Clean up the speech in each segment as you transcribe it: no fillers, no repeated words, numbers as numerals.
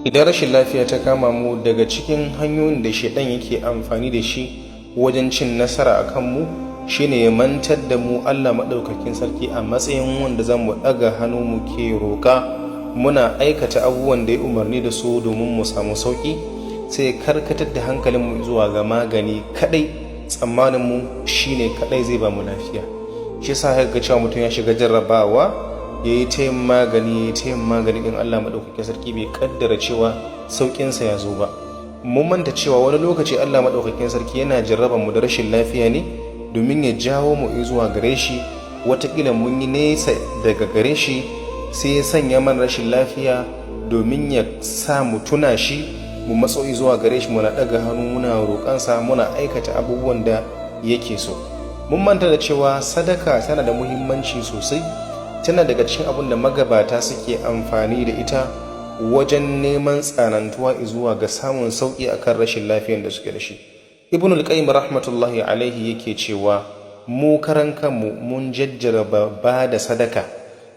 Idan rashin lafiya ta kama mu, daga cikin hanyoyin da shaidan yake amfani da shi wajen cin nasara a kanmu shine ya mantar da mu Allah maɗaukakin sarki a matsayin wanda za mu ɗaga hannu mu ke roƙa, muna aikata abubuwan da ya umarni da su domin mu samu sauƙi, sai karkatar da hankalinmu zuwa ga magani kaɗai. Tsammaninmu shine kaɗai zai ba mu lafiya. Shi sa ga cewa mutum ya shiga jarrabawa, ya yi ta yin magani in Allah maɗaukakin sarki bai kaddara cewa sauƙinsa ya zo ba. Mun manta cewa wani lokaci Allah maɗaukakin sarki yana jarraba mu da rashin lafiya ne domin ya jawo mu zuwa gare shi. Wataƙila mun yi nesa daga gare shi, sai ya sanya mana rashin lafiya domin ya sa mu tuna shi, mu matso zuwa gare shi, muna ɗaga hannu muna roƙansa, muna aikata abubuwan da yake so. Mun manta da cewa sadaka tana da muhimmanci sosai, tana daga cikin abin da magabata suke amfani da ita wajen neman tsanantuwa zuwa ga samun sauƙi akan rashin lafiyar da suke da shi. Ibn al-Qayyim rahmatullahi alaihi yake cewa mu karan kanmu mun jajjaraba ba da sadaka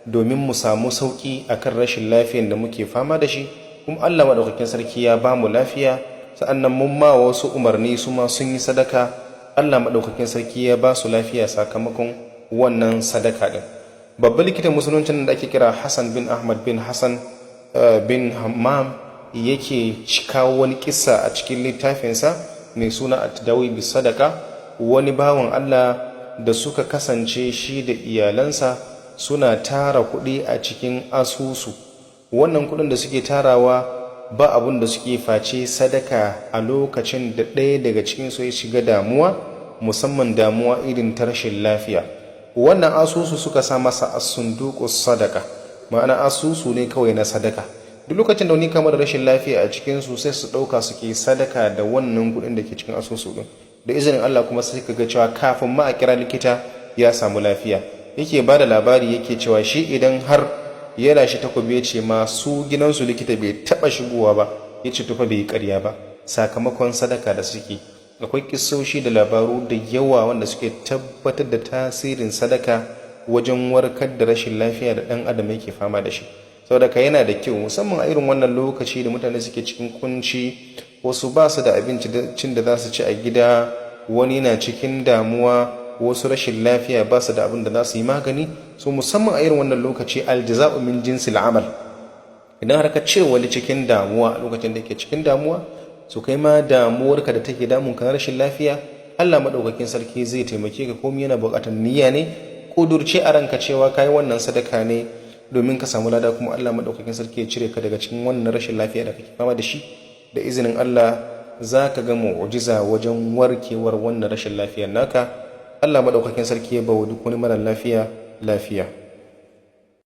domin mu samu sauƙi akan rashin lafiyar da muke fama da shi, kuma Allah madaukakin sarki ya ba mu lafiya. Sa'annan mun ma wasu umarni su ma sun yi sadaka, Allah madaukakin sarki ya ba su lafiya sakamakon wannan sadaka din. Babban likitan musuluncin da ake kira Hassan bin Ahmad bin Hassan bin Hammam yake kawo wani kissa a cikin littafinsa mai suna at-tadawi bis sadaka. Wani bawan Allah da suka kasance shi da iyalansa suna tara kuɗi a cikin asusu. Wannan kuɗin da suke tarawa ba abun da suke face sadaka a lokacin da ɗaya daga cikin su ya shiga damuwa, musamman damuwa irin ta rashin lafiya. Wannan asusu suka sa masa as-sunduqus sadaka, ma'ana asusu ne kawai na sadaka. Duk lokacin da wani kamar rashin lafiya a cikin su sai su dauka suke sadaka da wannan kudin da ke cikin asusu din. Da izinin Allah kuma sai kaga cewa kafin ma a kira likita ya samu lafiya. Yake bada labari yake cewa shi idan har yana shi takobi yace ma su gidansu likita bai taba shigowa ba, yace tufa bai ƙarya ba sakamakon sadaka da suke. Akwai kissoshi da labaru da yawa wanda suke tabbatar da tasirin sadaka wajen warkar da rashin lafiya da ɗan adam yake fama da shi. Saboda yana da kyau, musamman a irin wannan lokaci da mutane suke cikin kunci, wasu ba su da abincin da za su ci a gida, wani na cikin damuwa, wasu rashin lafiya ba su da abin da za su yi magani. So musamman a irin wannan lokaci aljaza'u min jinsil amal. Idan har ka ce wani cikin damuwa a lokacin da yake cikin damuwa, so kai ma damuwarka da take damun ka na rashin lafiya, Allah madaukakin sarki zai taimake ka. Komai yana buƙatar niyya ne, kudurce a ranka cewa kai wannan sadaka ne domin ka samu lada, kuma Allah madaukakin sarki ya cire ka daga cikin wannan rashin lafiya da kake fama da shi. Da izinin Allah za ka ga mu'jiza wajen warkewar wannan rashin lafiyar naka. Allah madaukakin sarki ya bawa duk wani mara lafiya lafiya.